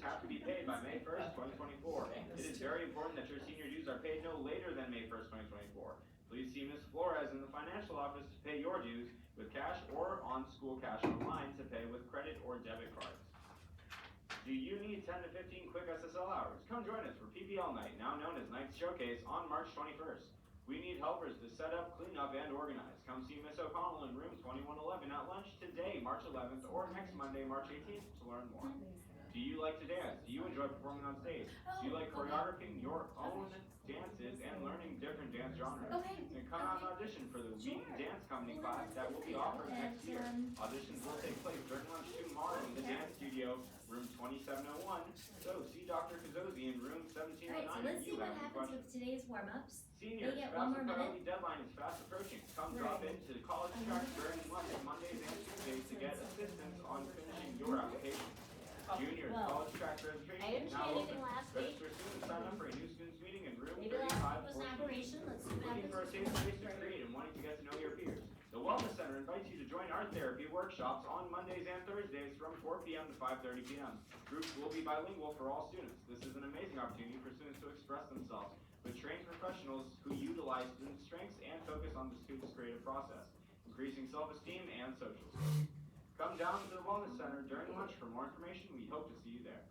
have to be paid by May 1st, 2024. It is very important that your senior dues are paid no later than May 1st, 2024. Please see Ms. Flores in the financial office to pay your dues with cash or on school cash online to pay with credit or debit cards. Do you need 10 to 15 quick SSL hours? Come join us for PPL Night, now known as Night Showcase, on March 21st. We need helpers to set up, clean up, and organize. Come see Miss O'Connell in room 2111 at lunch today, March 11th, or next Monday, March 18th to learn more. Do you like to dance? Do you enjoy performing on stage? Do you like choreographing your own dances and learning different dance genres? Then come out and audition for the Wheaton Dance Company class that will be offered next year. Auditions will take place during lunch tomorrow in the dance studio, room 2701. So see Dr. Kazosi in room 1709. Alright, so let's see what happens with today's warm-ups. Seniors, They get one more minute. FAFSA deadline is fast approaching. Come drop into the college track during lunch Mondays and Tuesdays to get assistance on finishing your application. Juniors, college track registration I didn't is see now anything open. last week. Register soon and sign up for a new students meeting in room Maybe last week was an 3514. aberration. Let's see what Looking happens for a safe space to create and wanting to get to know your peers. The Wellness Center invites you to join art therapy workshops on Mondays and Thursdays from 4 p.m. to 5:30 p.m. Groups will be bilingual for all students. This is an amazing opportunity for students to express themselves with trained professionals who utilize student strengths and focus on the student's creative process, increasing self-esteem and social skills. Come down to the Wellness Center during lunch for more information. We hope to see you there.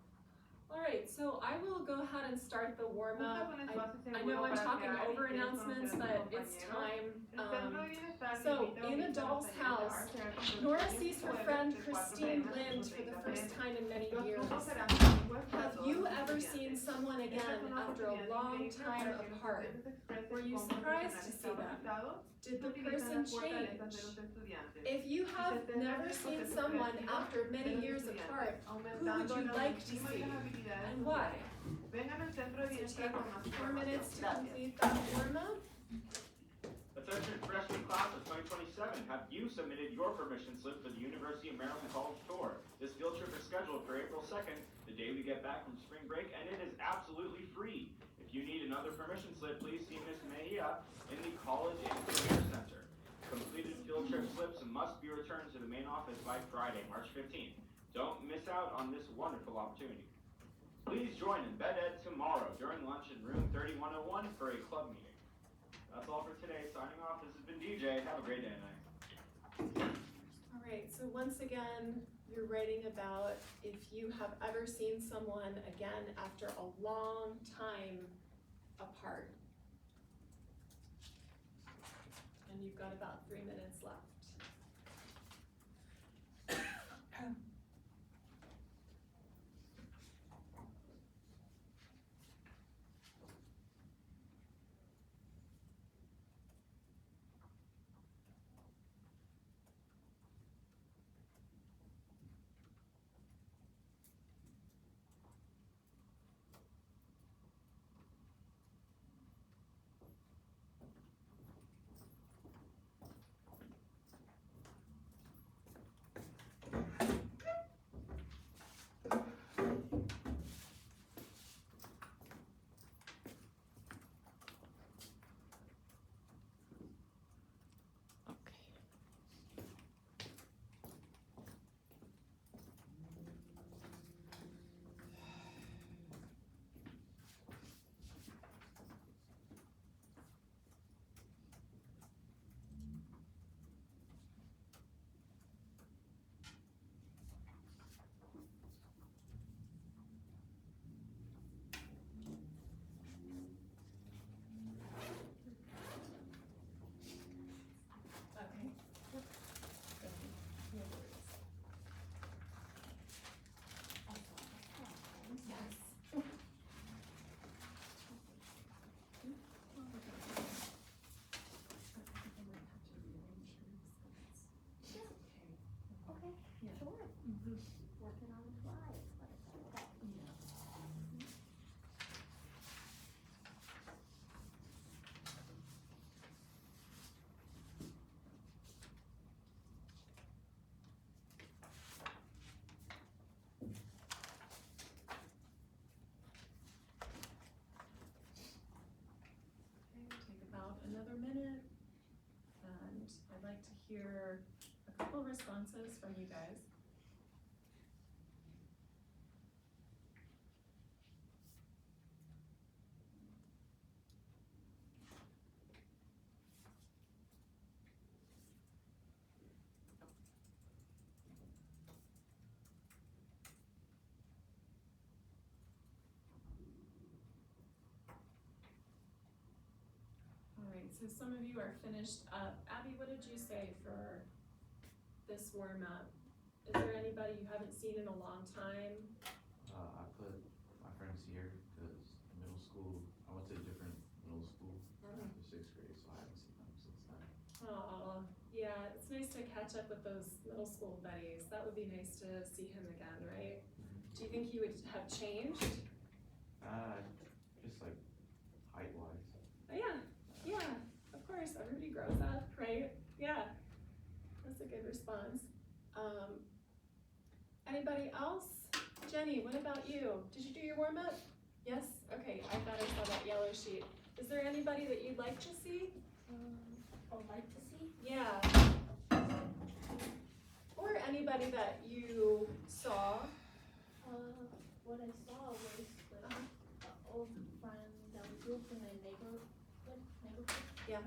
Alright, so I will go ahead and start the warm-up. I know I'm talking over announcements, but it's time. So, in a doll's house, Nora sees her friend Christine Lind for the first time in many years. Have you ever seen someone again after a long time apart? Were you surprised to see them? Did the person change? If you have never seen someone after many years apart, who would you like to see and why? So take 4 minutes to complete that warm-up. Attention freshman class of 2027, have you submitted your permission slip for the University of Maryland College Tour? This field trip is scheduled for April 2nd, the day we get back from spring break, and it is absolutely free. If you need another permission slip, please see Ms. Mejia in the College and Career Center. Completed field trip slips must be returned to the main office by Friday, March 15th. Don't miss out on this wonderful opportunity. Please join in Bed Ed tomorrow during lunch in room 3101 for a club meeting. That's all for today. Signing off, this has been DJ. Have a great day tonight. Alright, so once again, you're writing about if you have ever seen someone again after a long time apart. And you've got about 3 minutes left. Working on the fly is what it's all about. Okay, take about another minute. And I'd like to hear a couple responses from you guys. so some of you are finished up. Abby, what did you say for this warm-up? Is there anybody you haven't seen in a long time? I put my friends here because middle school, I went to a different middle school after 6th grade, so I haven't seen them since then. Oh, yeah, it's nice to catch up with those middle school buddies. That would be nice to see him again, right? Do you think you would have changed? Just like height-wise. Oh, yeah, of course, everybody grows up, right? Yeah, that's a good response. Anybody else? Jenny, what about you? Did you do your warm-up? Yes? Okay, I thought I saw that yellow sheet. Is there anybody that you'd like to see? Or like to see? Yeah. Or anybody that you saw. What I saw was like an old friend that we grew up in a neighborhood. Yeah.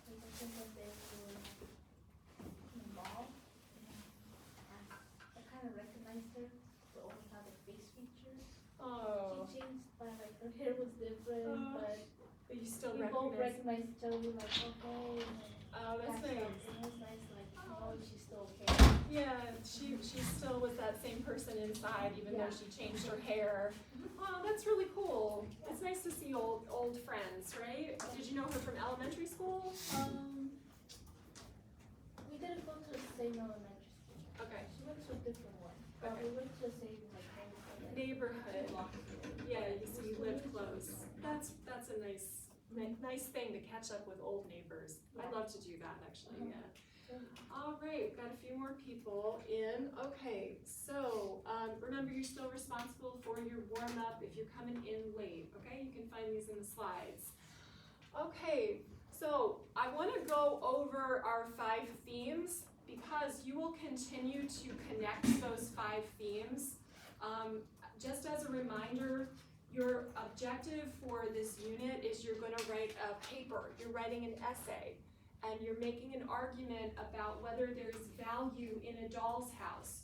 And I think that they were involved. And I kind of recognized her, but only had the face features. Oh, She changed, but like her hair was different, but but you still we both recognize. recognized each other. We were like, okay. Oh, that's And nice. it was nice, like, oh, she's still okay. Yeah, she still was that same person inside, even though she changed her hair. Oh, that's really cool. It's nice to see old friends, right? Did you know her from elementary school? We didn't go to the same elementary school. Okay. She went to a different one. But Okay. we went to the same like Neighborhood. blocks away. Yeah, you see, you live close. That's a nice thing to catch up with old neighbors. I'd love to do that, actually, yeah. All right, we've got a few more people in. Okay, so remember, you're still responsible for your warm-up if you're coming in late, okay? You can find these in the slides. Okay, so I want to go over our 5 themes because you will continue to connect those 5 themes. Just as a reminder, your objective for this unit is you're going to write a paper. You're writing an essay. And you're making an argument about whether there's value in a doll's house.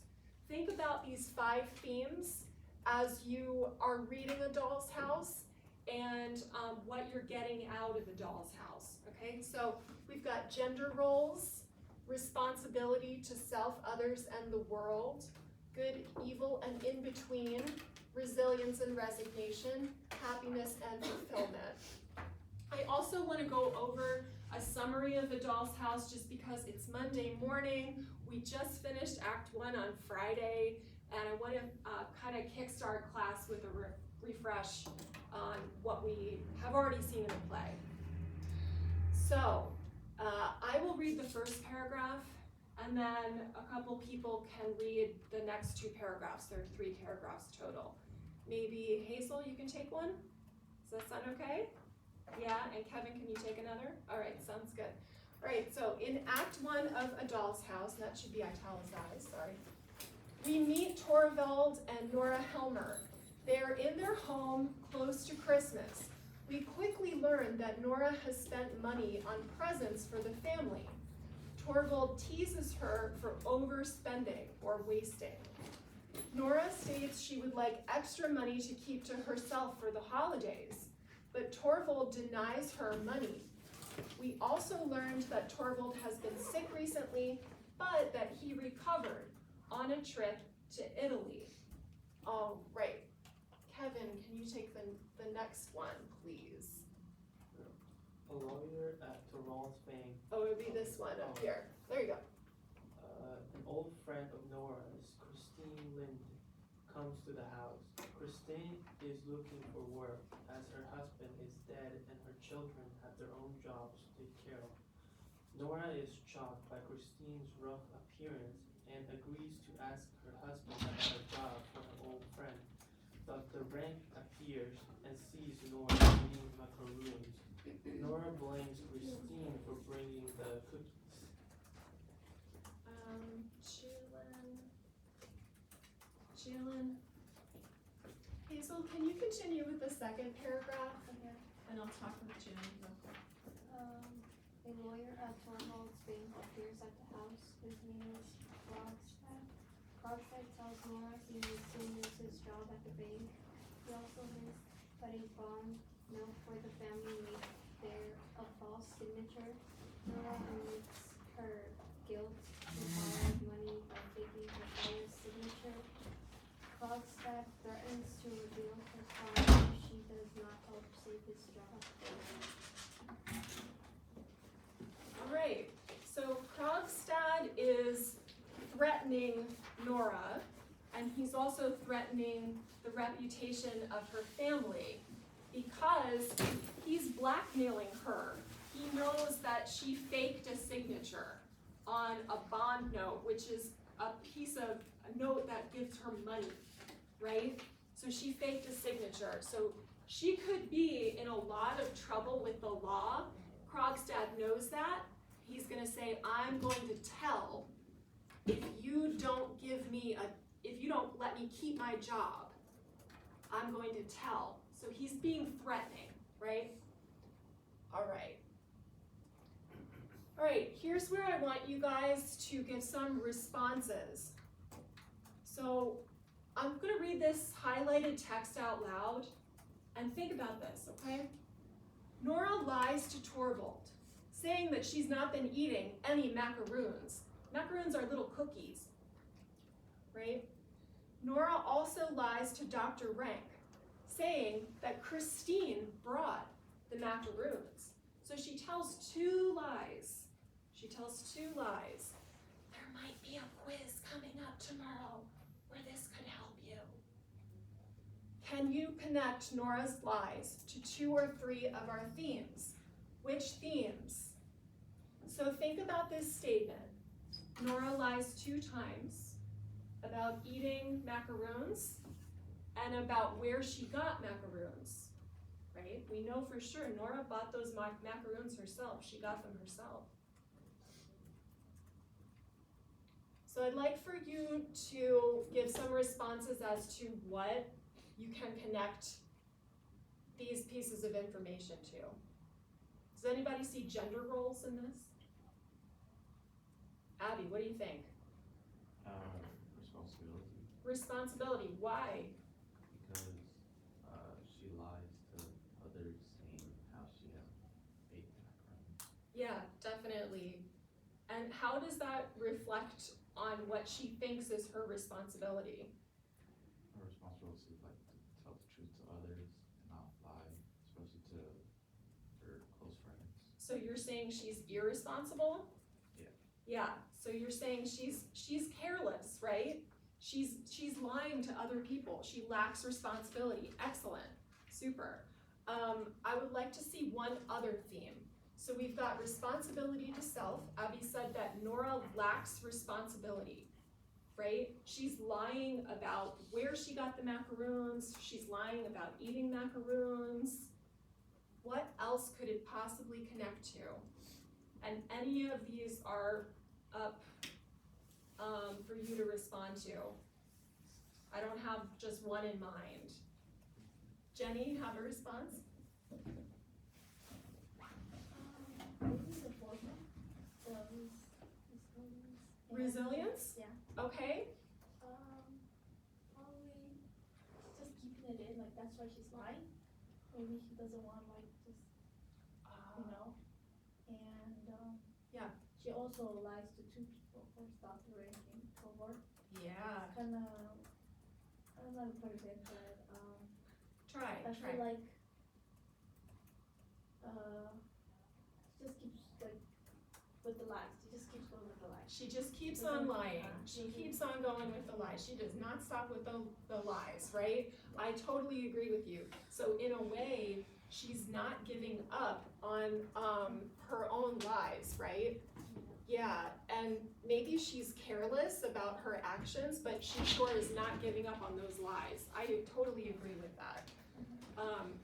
Think about these 5 themes as you are reading A Doll's House and what you're getting out of A Doll's House, okay? So we've got gender roles, responsibility to self, others, and the world, good, evil, and in between, resilience and resignation, happiness and fulfillment. I also want to go over a summary of A Doll's House just because it's Monday morning. We just finished Act 1 on Friday, and I want to kind of kickstart class with a refresh on what we have already seen in the play. So, I will read the first paragraph, and then a couple people can read the next 2 paragraphs. There are 3 paragraphs total. Maybe Hazel, you can take one? Does that sound okay? Yeah, and Kevin, can you take another? All right, sounds good. All right, so in Act 1 of A Doll's House, and that should be italicized, sorry, we meet Torvald and Nora Helmer. They are in their home close to Christmas. We quickly learn that Nora has spent money on presents for the family. Torvald teases her for overspending or wasting. Nora states she would like extra money to keep to herself for the holidays, but Torvald denies her money. We also learned that Torvald has been sick recently, but that he recovered on a trip to Italy. All right, Kevin, can you take the next one, please? A lawyer at Torvald's bank. Oh, it would be this one up here. There you go. An old friend of Nora's, Christine Lind, comes to the house. Christine is looking for work as her husband is dead and her children have their own jobs to take care of. Nora is shocked by Christine's rough appearance and agrees to ask her husband about a job for her old friend. Dr. Rank appears and sees Nora eating macaroons. Nora blames Christine for bringing the cookies. Jalen. Hazel, can you continue with the second paragraph? Okay. And I'll talk with Jim real quick. A lawyer at Torvald's bank appears at the house. His name is Krogstad. Krogstad tells Nora he will soon lose his job at the bank. He also hints that a bond milk for the family may bear a false signature. Nora admits her guilt and borrowed money by faking her father's signature. Krogstad threatens to reveal her crime if she does not help save his job. Alright, so Krogstad is threatening Nora, and he's also threatening the reputation of her family because he's blackmailing her. He knows that she faked a signature on a bond note, which is a note that gives her money, right? So she faked a signature. So she could be in a lot of trouble with the law. Krogstad knows that. He's gonna say, I'm going to tell if you don't let me keep my job, I'm going to tell. So he's being threatening, right? All right, here's where I want you guys to give some responses. So I'm gonna read this highlighted text out loud and think about this, okay? Nora lies to Torvald, saying that she's not been eating any macaroons. Macaroons are little cookies, right? Nora also lies to Dr. Rank, saying that Christine brought the macaroons. So she tells two lies. There might be a quiz coming up tomorrow where this could help you. Can you connect Nora's lies to 2 or 3 of our themes? Which themes? So think about this statement. Nora lies 2 times about eating macaroons and about where she got macaroons, right? We know for sure Nora bought those macaroons herself. She got them herself. So I'd like for you to give some responses as to what you can connect these pieces of information to. Does anybody see gender roles in this? Abby, what do you think? Responsibility. Responsibility, why? Because she lies to others saying how she has baked macaroni. Yeah, definitely. And how does that reflect on what she thinks is her responsibility? Her responsibility is like to tell the truth to others and not lie, especially to her close friends. So you're saying she's irresponsible? Yeah. Yeah, so you're saying she's careless, right? She's lying to other people. She lacks responsibility. Excellent, super. I would like to see one other theme. So we've got responsibility to self. Abby said that Nora lacks responsibility, right? She's lying about where she got the macaroons. She's lying about eating macaroons. What else could it possibly connect to? And any of these are up for you to respond to. I don't have just one in mind. Jenny, have a response? Maybe the fourth one, the resilience. Resilience? Yeah. Okay. Probably just keeping it in, like that's why she's lying. Maybe she doesn't want just, and Yeah. she also lies to 2 people, first Dr. Rank and Torvald. Yeah. Kinda, I don't know how to put it in, but Try. I feel like she just keeps like with the lies. She just keeps going with the lies. She just keeps on lying. She keeps on going with the lies. She does not stop with the lies, right? I totally agree with you. So in a way, she's not giving up on her own lies, right? Yeah, and maybe she's careless about her actions, but she sure is not giving up on those lies. I totally agree with that.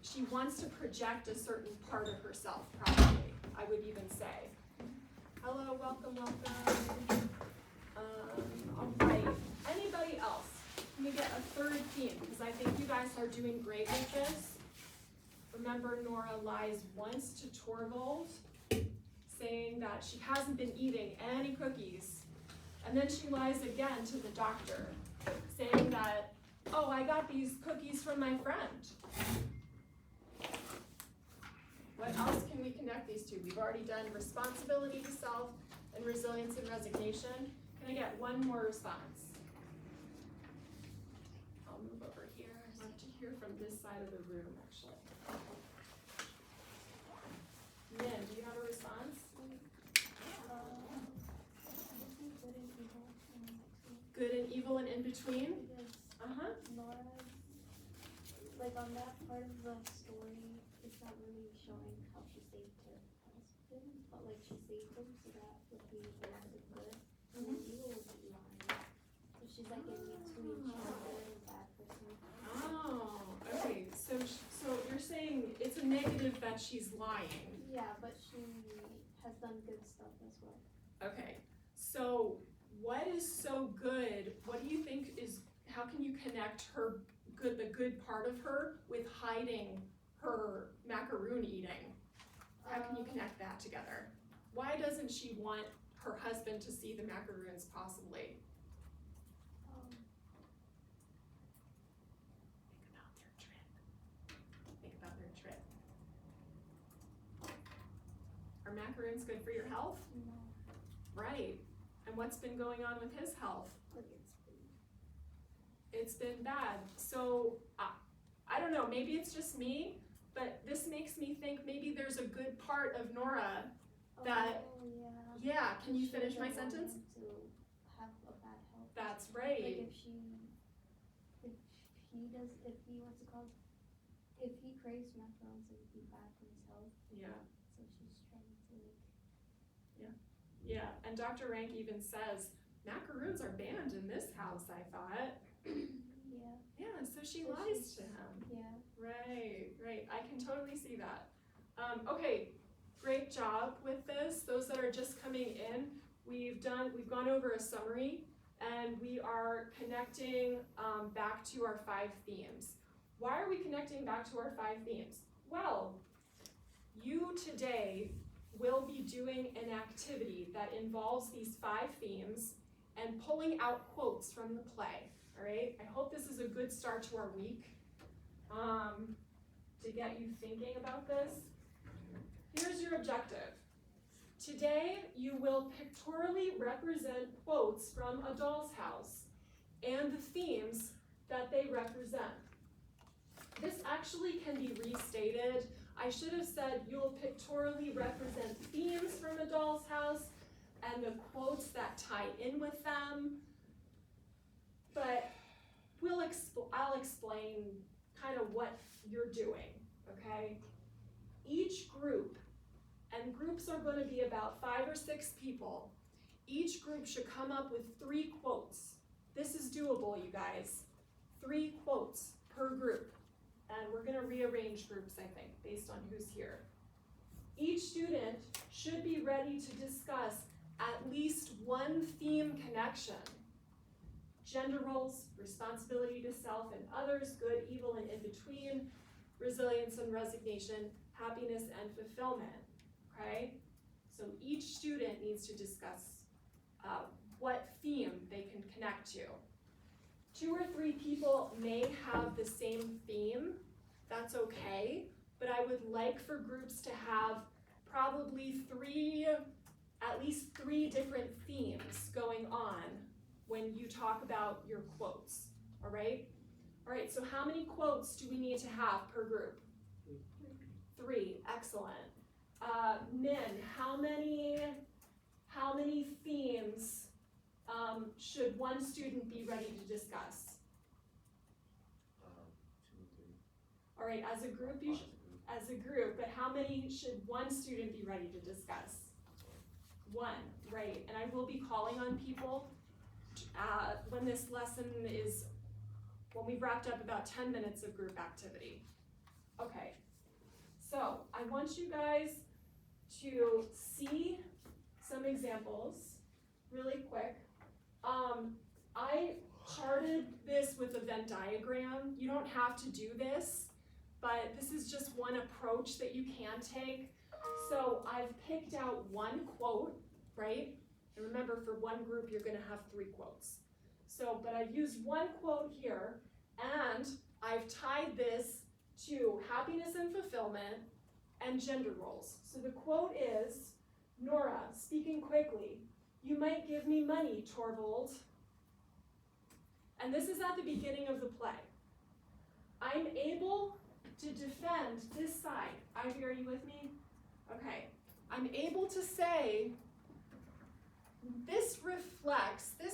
She wants to project a certain part of herself, probably, I would even say. Hello, welcome. All right, anybody else? Let me get a 3rd theme, because I think you guys are doing great with this. Remember, Nora lies once to Torvald, saying that she hasn't been eating any cookies. And then she lies again to the doctor, saying that, oh, I got these cookies from my friend. What else can we connect these two? We've already done responsibility to self and resilience and resignation. Can I get one more response? I'll move over here. I want to hear from this side of the room, actually. Min, do you have a response? Good and evil and in between? Because Uh-huh. Nora's, like on that part of the story, it's not really showing how she saved her husband, but like she saved him, so that would be the lot of good. And then evil would be lying. So she's like in between, she's a good and bad person. Oh, okay. So you're saying it's a negative that she's lying. Yeah, but she has done good stuff as well. Okay. So what is so good? What do you think is, how can you connect her good, the good part of her with hiding her macaroon eating? How can you connect that together? Why doesn't she want her husband to see the macaroons possibly? Think about their trip. Are macaroons good for your health? No, Right. And what's been going on with his health? like It's been bad. So I don't know, maybe it's just me, but this makes me think maybe there's a good part of Nora. That- Oh, yeah. Yeah, can you She finish my doesn't want sentence? him to have a bad health. That's Like right. if he craves macarons, it would be bad for his health. Yeah, So she's trying to like. yeah. And Dr. Rank even says, macaroons are banned in this house, I thought. Yeah. Yeah, so she So lies she's- to him. Yeah. Right. I can totally see that. Okay, great job with this. Those that are just coming in, we've gone over a summary and we are connecting back to our 5 themes. Why are we connecting back to our 5 themes? Well, you today will be doing an activity that involves these 5 themes and pulling out quotes from the play, all right? I hope this is a good start to our week to get you thinking about this. Here's your objective. Today, you will pictorially represent quotes from A Doll's House and the themes that they represent. This actually can be restated. I should have said you'll pictorially represent themes from A Doll's House and the quotes that tie in with them. But I'll explain kind of what you're doing, okay? Each group, and groups are going to be about 5 or 6 people, each group should come up with 3 quotes. This is doable, you guys. 3 quotes per group. And we're going to rearrange groups, I think, based on who's here. Each student should be ready to discuss at least one theme connection. Gender roles, responsibility to self and others, good, evil, and in between, resilience and resignation, happiness and fulfillment, okay? So each student needs to discuss what theme they can connect to. 2 or 3 people may have the same theme, that's okay, but I would like for groups to have probably at least 3 different themes going on when you talk about your quotes, all right? All right, so how many quotes do we need to have per group? 3, excellent. Min, how many themes should one student be ready to discuss? 2 or 3. All right, as a group, as a group, but how many should one student be ready to discuss? 1, right, and I will be calling on people when this lesson is, when we've wrapped up about 10 minutes of group activity. Okay, so I want you guys to see some examples really quick. I charted this with a Venn diagram. You don't have to do this, but this is just one approach that you can take. So I've picked out 1 quote, right? And remember, for one group, you're gonna have 3 quotes. So, but I've used 1 quote here, and I've tied this to happiness and fulfillment and gender roles. So the quote is, Nora, speaking quickly, you might give me money, Torvald. And this is at the beginning of the play. I'm able to defend this side. Ivy, are you with me? Okay. I'm able to say, this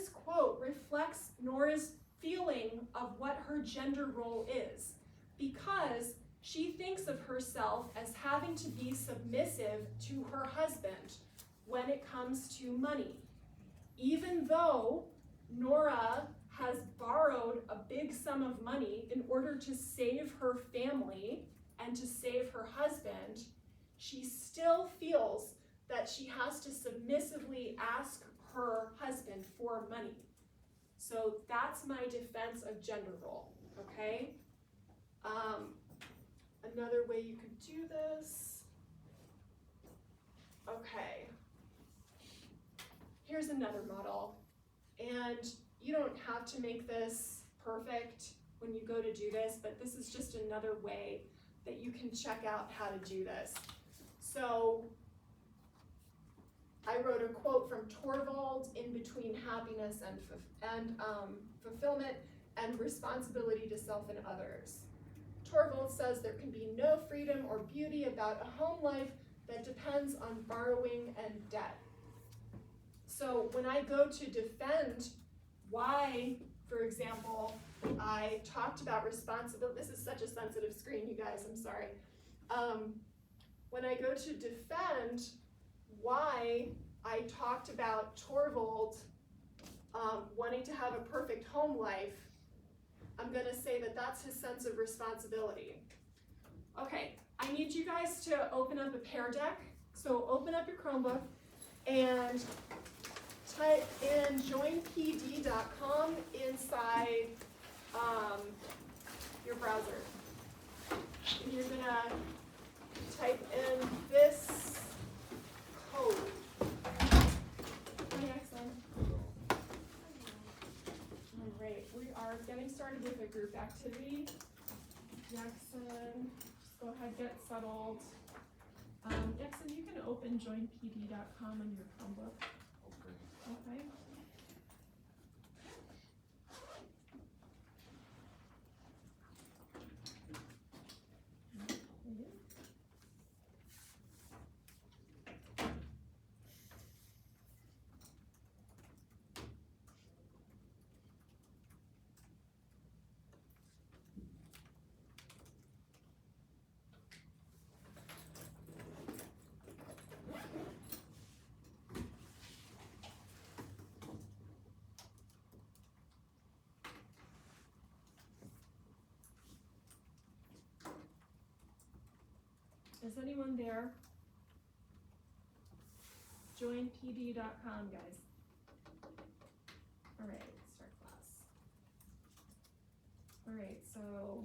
quote reflects Nora's feeling of what her gender role is, because she thinks of herself as having to be submissive to her husband when it comes to money. Even though Nora has borrowed a big sum of money in order to save her family and to save her husband, she still feels that she has to submissively ask her husband for money. So that's my defense of gender role, okay? Another way you could do this. Okay. Here's another model. And you don't have to make this perfect when you go to do this, but this is just another way that you can check out how to do this. So I wrote a quote from Torvald in between happiness and fulfillment and responsibility to self and others. Torvald says there can be no freedom or beauty about a home life that depends on borrowing and debt. So when I go to defend why, for example, I talked about responsibility, this is such a sensitive screen, you guys, I'm sorry. When I go to defend why I talked about Torvald wanting to have a perfect home life, I'm gonna say that that's his sense of responsibility. Okay, I need you guys to open up a Pear Deck. So open up your Chromebook and type in joinpd.com inside your browser. And you're gonna type in this code. Alright, we are getting started with a group activity. Jackson, just go ahead, get settled. Jackson, you can open joinpd.com on your Chromebook. Okay. Is anyone there? Joinpd.com, guys. All right, start class. All right, so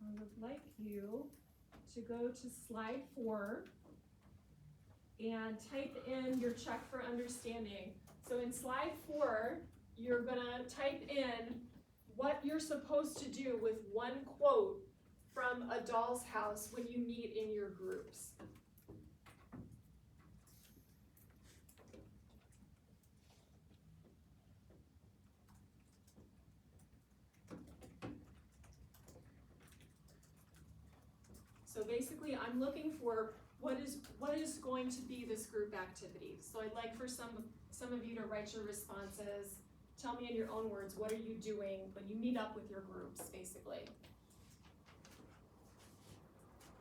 I would like you to go to slide 4 and type in your check for understanding. So in slide 4, you're gonna type in what you're supposed to do with one quote from A Doll's House when you meet in your groups. So basically, I'm looking for what is going to be this group activity. So I'd like for some of you to write your responses. Tell me in your own words, what are you doing when you meet up with your groups, basically.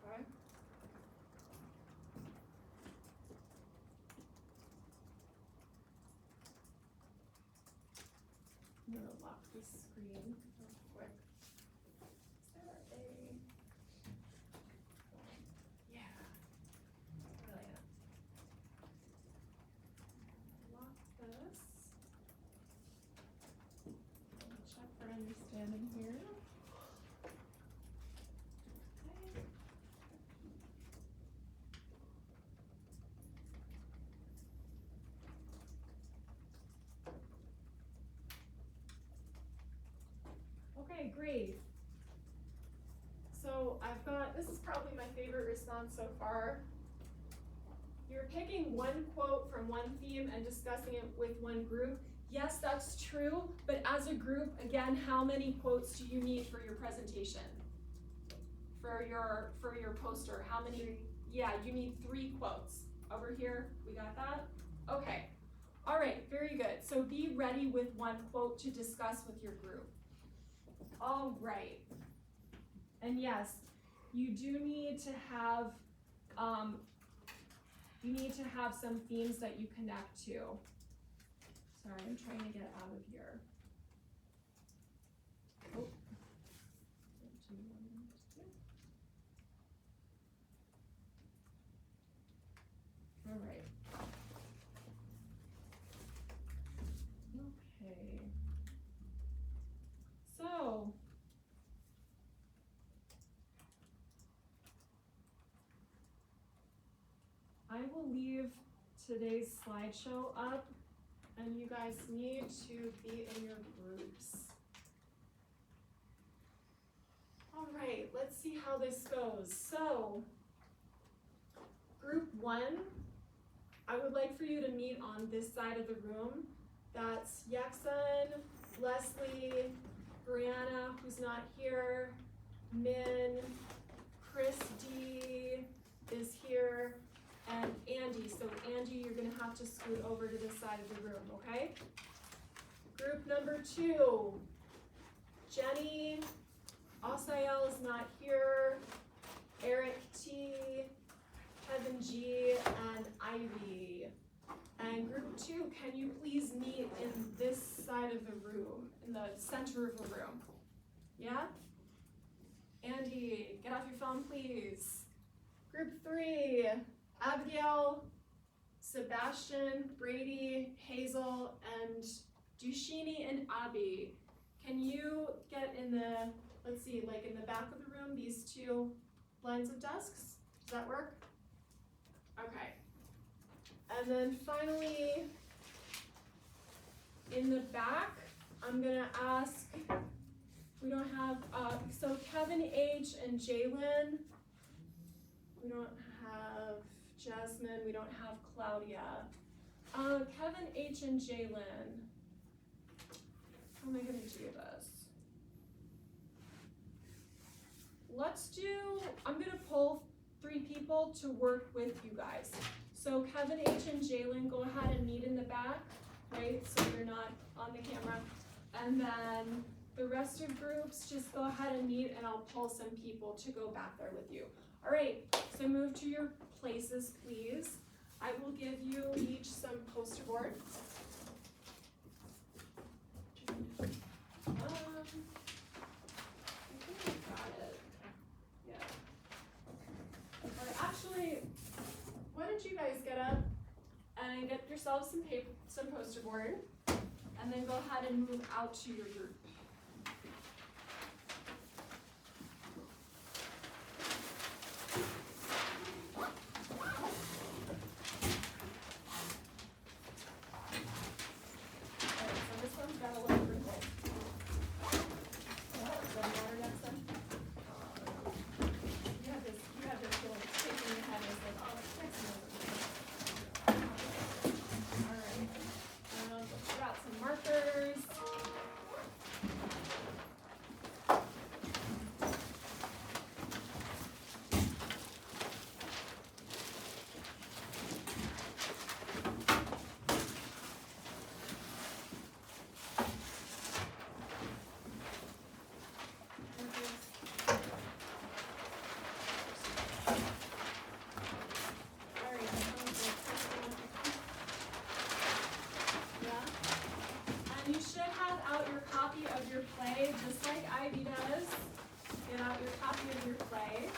Okay. I'm gonna lock this screen real quick. Is there a... Yeah. Brilliant. Lock this. Check for understanding here. Okay, great. So So this is probably my favorite response so far. You're picking one quote from one theme and discussing it with one group. Yes, that's true, but as a group, again, how many quotes do you need for your presentation? For your poster, how many? 3. Yeah, you need 3 quotes. Over here, we got that? Okay. All right, very good. So be ready with one quote to discuss with your group. All right. And yes, you do need to have some themes that you connect to. Sorry, I'm trying to get out of here. Oh. All right. Okay. So, I will leave today's slideshow up, and you guys need to be in your groups. All right, let's see how this goes. So, group 1, I would like for you to meet on this side of the room. That's Yexen, Leslie, Brianna, who's not here, Min, Chris D is here, and Andy. So Andy, you're gonna have to scoot over to this side of the room, okay? Group number 2, Jenny, Asael is not here, Eric T, Kevin G, and Ivy. And group 2, can you please meet in this side of the room, in the center of the room? Yeah? Andy, get off your phone, please. Group 3, Abigail, Sebastian, Brady, Hazel, and Dushini and Abby. Can you get in the, let's see, like in the back of the room, these 2 lines of desks? Does that work? Okay. And then finally, in the back, I'm gonna ask, we don't have, so Kevin H and Jalen, we don't have Jasmine, we don't have Claudia. Kevin H and Jalen, how am I gonna do this? I'm gonna pull 3 people to work with you guys. So Kevin H and Jalen, go ahead and meet in the back, right? So you're not on the camera. And then the rest of groups, just go ahead and meet, and I'll pull some people to go back there with you. All right, so move to your places, please. I will give you each some poster board. I think I got it. Yeah. Or actually, why don't you guys get up and get yourselves some paper, some poster board, and then go ahead and move out to your group. Just like Ivy does, get out your copy of your play.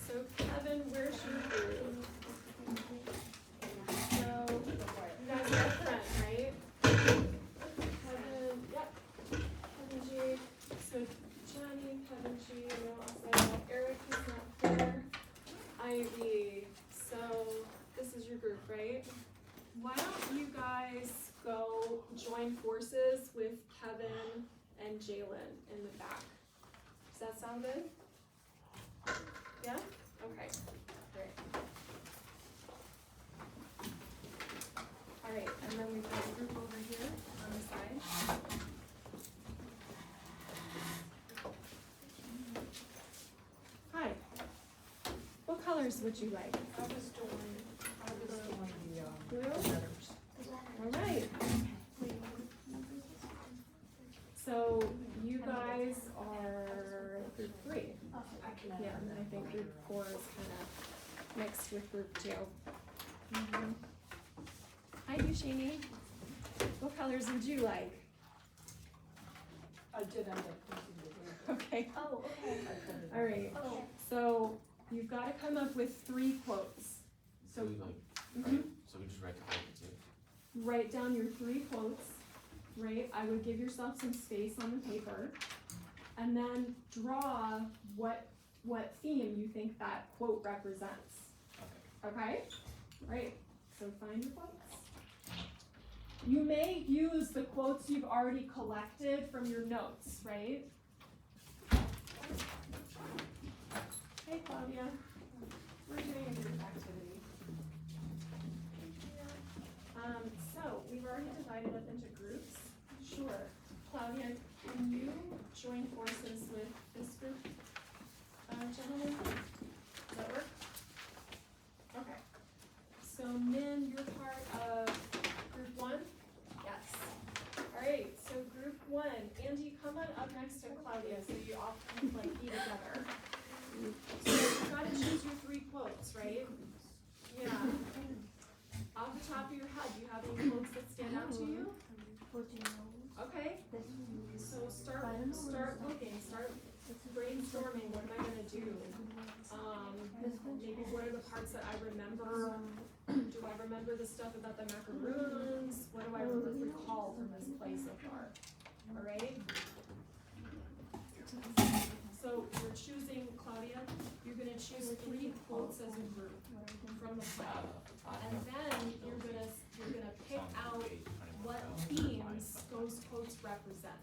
So Kevin, where's your group? So you guys are friends, right? Kevin, yep. Kevin G. So Johnny, Kevin G. Also Eric is not there. Ivy. So this is your group, right? Why don't you guys go join forces with Kevin and Jalen in the back. Does that sound good? Yeah? Okay, great. Alright, and then we've got a group over here on the side. Hi. What colors would you like? I was doing the, Blue? letters. Alright. So you guys are group 3. Yeah, and I think group 4 is kind of mixed with group 2. Hi, Yushini. What colors would you like? I did end up using the blue. Okay. Oh, okay. Alright. Oh, So you've got to come up with 3 quotes. So we like, Mhm. so we just write the quotes too. Write down your 3 quotes, right? I would give yourself some space on the paper. And then draw what theme you think that quote represents. Okay? Right, so find your quotes. You may use the quotes you've already collected from your notes, right? Hey Claudia, we're doing a group activity. So we've already divided up into groups. Sure. Claudia, can you join forces with this group, gentlemen? Does that work? Okay. So Min, you're part of group 1? Yes. Alright, so group 1, Andy, come on up next to Claudia so you all can like be together. So you've got to choose your 3 quotes, right? Yeah. Off the top of your head, do you have any quotes that stand out to you? Okay. So start looking, start brainstorming, what am I gonna do? Maybe what are the parts that I remember? Do I remember the stuff about the macaroons? What do I recall from this play so far? Alright? So you're choosing, Claudia, you're gonna choose 3 quotes as a group from the play. And then you're gonna pick out what themes those quotes represent.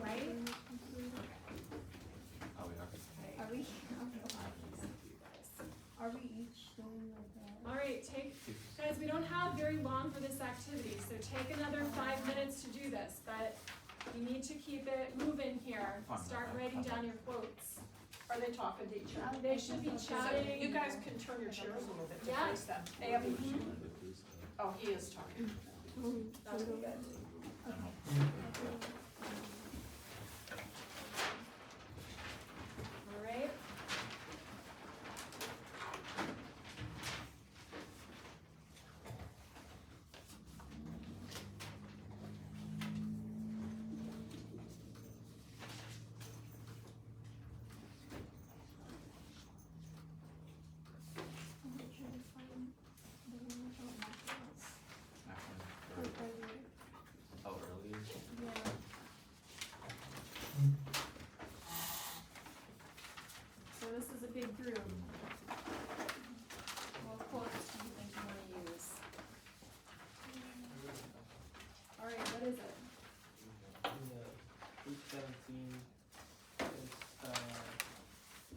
Right? Oh, we are. Okay. are we, I are we each doing like that? Alright, guys, we don't have very long for this activity, so take another 5 minutes to do this, but you need to keep it moving here. Start writing down your quotes. Are they talking to each other? They should be So chatting. you guys can turn your chairs a little bit to Yeah. face them. Oh, he is talking. That would be good. Alright. I'm trying to find the one about macros. Earlier. Oh, earlier? Yeah. So this is a big group. What quotes do you think you want to use? Alright, what is it? Group 17 is,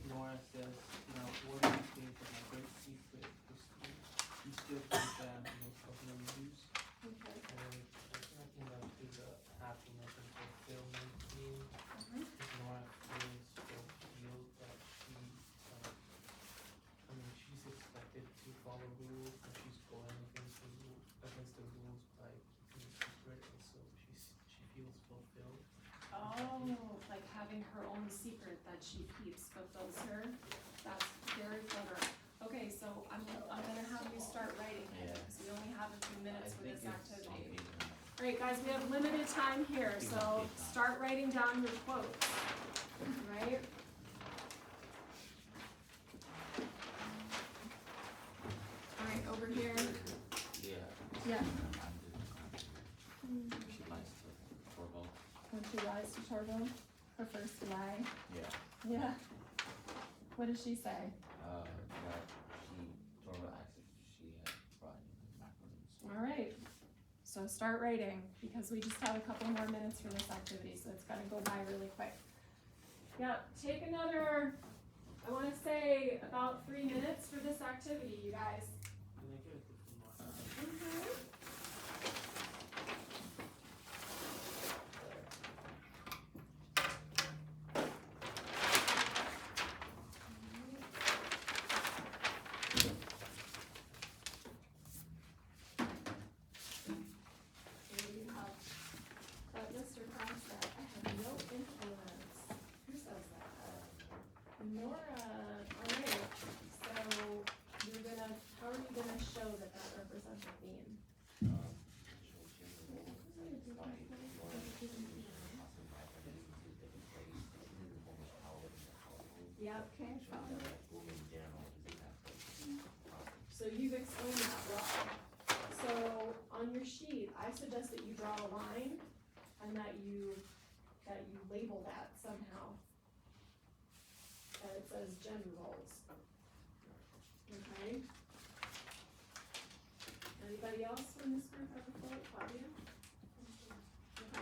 Nora says, now, what do you think of my great secret, Christine? You still think that, something we use? Okay. And, to the happiness and fulfillment theme, Nora feels fulfilled that she's expected to follow rules, and she's going against the rules by keeping a secret, and so she feels fulfilled. Oh, like having her own secret that she keeps fulfills her. That's very clever. Okay, so I'm gonna have you start writing it, because we only have a few minutes for this activity. Alright guys, we have limited time here, so start writing down your quotes, right? Alright, over here. Yeah. Yeah. She likes to Torvald. When she lies to Torvald, her first lie. Yeah. Yeah. What does she say? That Torvald asked if she had brought any macaroons. Alright, So start writing, because we just have a couple more minutes for this activity, so it's gonna go by really quick. Yeah, take another, I wanna say about 3 minutes for this activity, you guys. Can I get a different marker? Maybe help. But Mr. Cross said, I have no influence. Who says that? Nora, alright, so you're gonna, how are you gonna show that that represents a theme? Yep. So you've explained that well. So on your sheet, I suggest that you draw a line and that you label that somehow. That it says gender roles. Okay? Anybody else from this group have a quote? Claudia? Okay.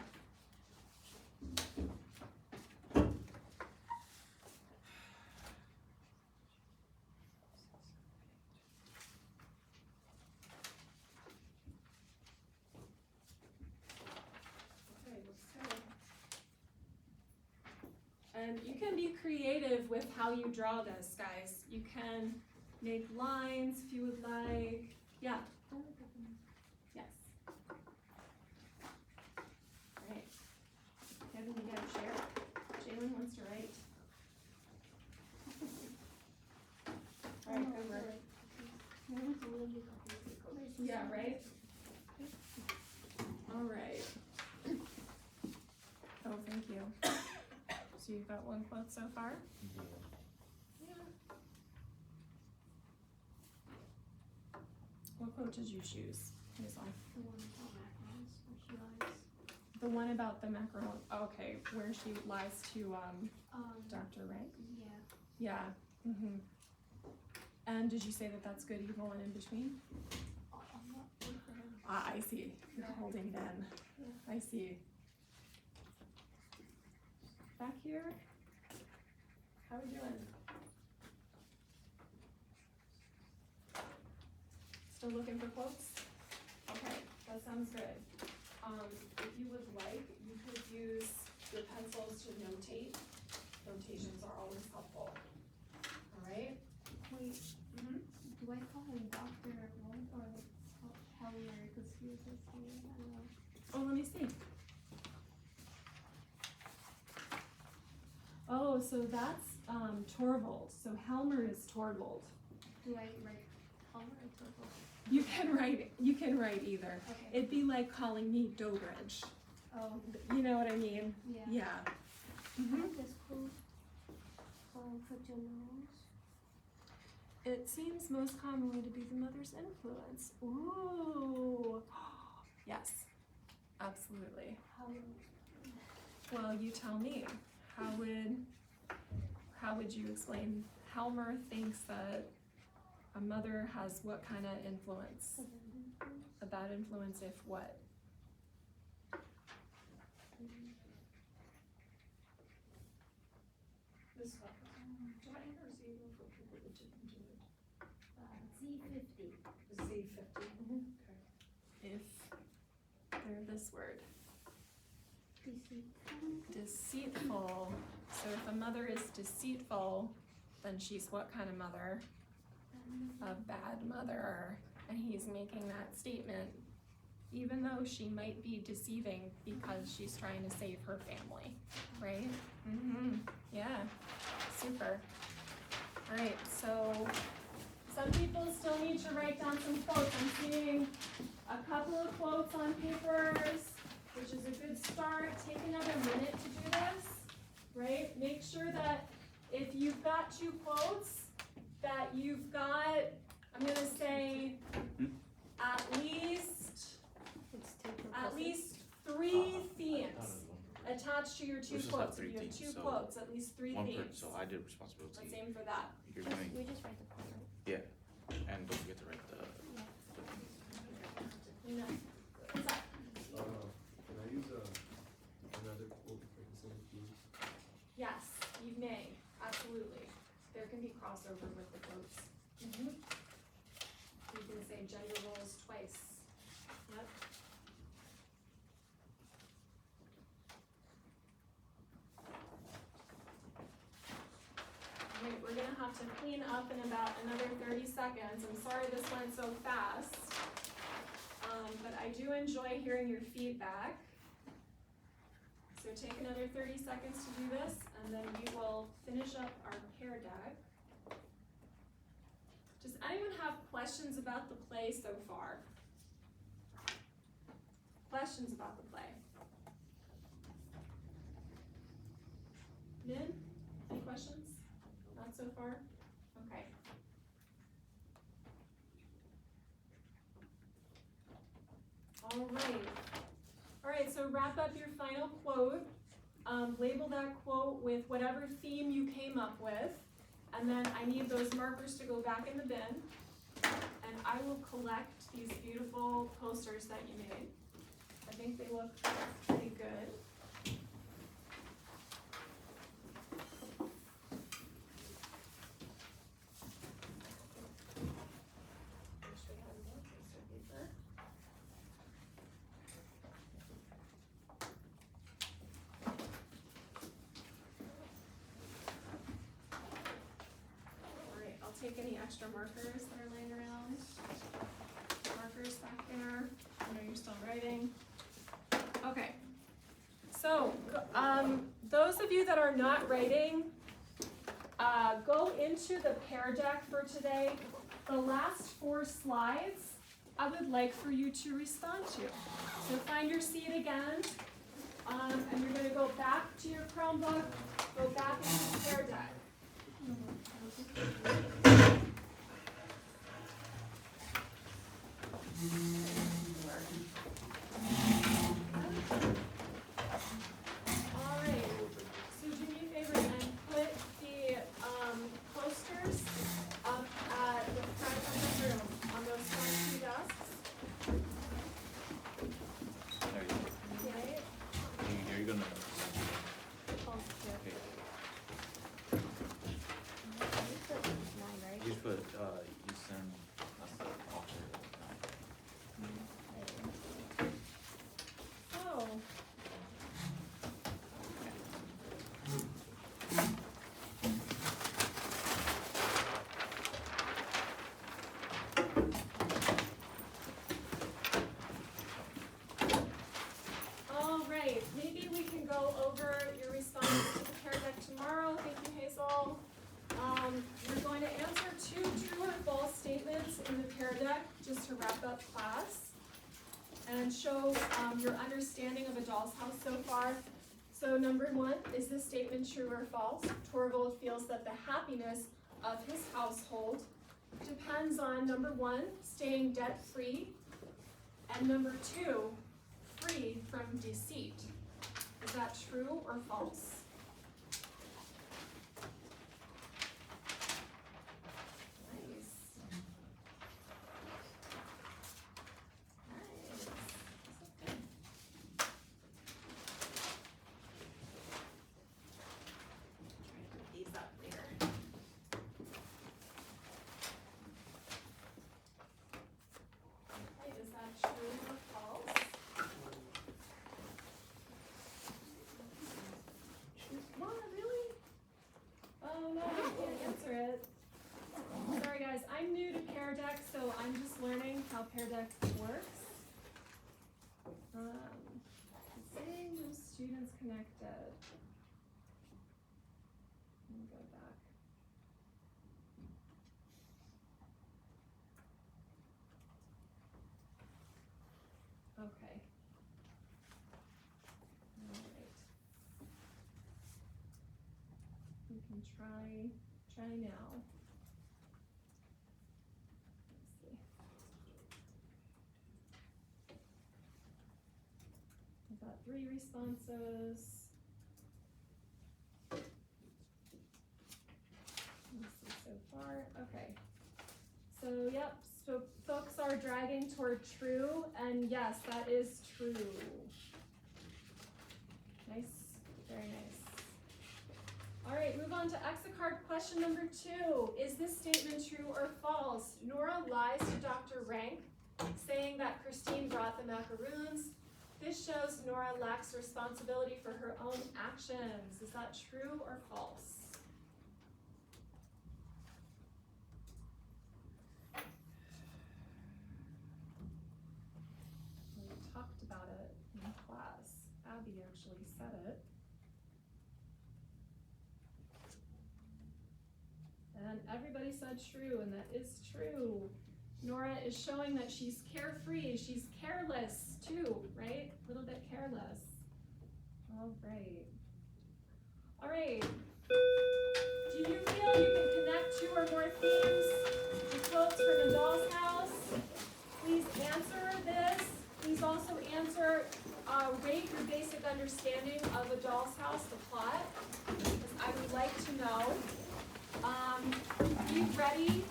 Okay, looks good. And you can be creative with how you draw this, guys. You can make lines if you would like. Yeah. Yes. Right. Kevin, you gotta share. Jalen wants to write. Alright, good work. Yeah, right? Alright. Oh, thank you. So you've got one quote so far? Yeah. What quote did you choose? Hazel? The one about the macaron, okay, where she lies to, Dr. Rank? Yeah. Yeah, And did you say that that's good, evil, and in between? I'm not good for him. Ah, I see, you're holding it in, I see. Back here, how are we doing? Still looking for quotes? Okay, that sounds good. If you would like, you could use your pencils to notate. Notations are always helpful. Alright? Wait, Mm-hmm. do I call him Dr. Wong or Helmer? Because he was his name. I don't know. Oh, let me see. Oh, so that's Torvald. So Helmer is Torvald. Do I write Helmer or Torvald? You can write either. Okay. It'd be like calling me Dobridge. Oh, You know what I mean? yeah. Yeah. I Mm-hmm. like this quote for generals. It seems most commonly to be the mother's influence. Ooh. Yes. Absolutely. Well, you tell me. How would you explain? Helmer thinks that a mother has what kind of influence? A bad influence if what? This one, giant or zero for people that didn't do it? Z50. Z50. Okay. If they're this word. Deceitful. So if a mother is deceitful, then she's what kind of mother? A bad mother. And he's making that statement even though she might be deceiving because she's trying to save her family, right? Yeah, super. Alright, so some people still need to write down some quotes. I'm seeing a couple of quotes on papers, which is a good start. Take another minute to do this, right? Make sure that if you've got 2 quotes, that you've got, I'm gonna say, at least 3 themes attached to your 2 Let's just have quotes. 3 If you have themes, 2 so quotes, at least 3 One per, themes. so I did responsibility. Let's aim for that. You're doing, We just write the corner. and don't forget to write the. No. What's that? over with the quotes. Mm-hmm. You can say gender roles twice. Yep. Alright, we're gonna have to clean up in about another 30 seconds. I'm sorry this went so fast. But I do enjoy hearing your feedback. So take another 30 seconds to do this, and then we will finish up our Pear Deck. Does anyone have questions about the play so far? Questions about the play? Min, any questions? Not so far? Okay. Alright, so wrap up your final quote. Label that quote with whatever theme you came up with. And then I need those markers to go back in the bin. And I will collect these beautiful posters that you made. I think they look pretty good. Alright, I'll take any extra markers that are laying around. Markers back there. I know you're still writing. Okay. So, those of you that are not writing, go into the Pear Deck for today. The last 4 slides, I would like for you to respond to. So find your seat again, and you're gonna go back to your Chromebook, go back into the Pear Deck. Alright, so do me a favor and put the posters up at the front of the room on those front 2 desks. There you go. Okay. You're gonna. You put, you send us the author. Oh. All right, maybe we can go over your responses to the Pear Deck tomorrow. Thank you, Hazel. You're going to answer 2 true or false statements in the Pear Deck just to wrap up class and show your understanding of a doll's house so far. So number 1, is this statement true or false? Torvald feels that the happiness of his household depends on number 1, staying debt-free, and number 2, free from deceit. Is that true or false? Nice. Nice. Try to put these up later. Okay, is that true or false? What, really? Oh no, I can't answer it. Sorry guys, I'm new to Pear Deck, so I'm just learning how Pear Deck works. Seeing those students connected. Let me go back. Okay. Alright. We can try now. Let's see. I've got 3 responses. Let's see so far. Okay. So, yep, so folks are dragging toward true, and yes, that is true. Nice, very nice. All right, move on to Exicard question number 2. Is this statement true or false? Nora lies to Dr. Rank, saying that Christine brought the macaroons. This shows Nora lacks responsibility for her own actions. Is that true or false? We talked about it in class. Abby actually said it. And everybody said true, and that is true. Nora is showing that she's carefree, she's careless too, right? A little bit careless. All right. All right. Do you feel you can connect 2 or more themes with quotes from A Doll's House? Please answer this. Please also answer, rate your basic understanding of A Doll's House, the plot, because I would like to know. Be ready.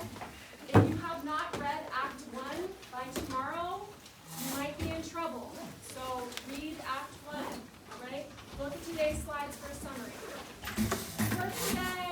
If you have not read Act 1 by tomorrow, you might be in trouble. So read Act 1, right? Look at today's slides for a summary. For today,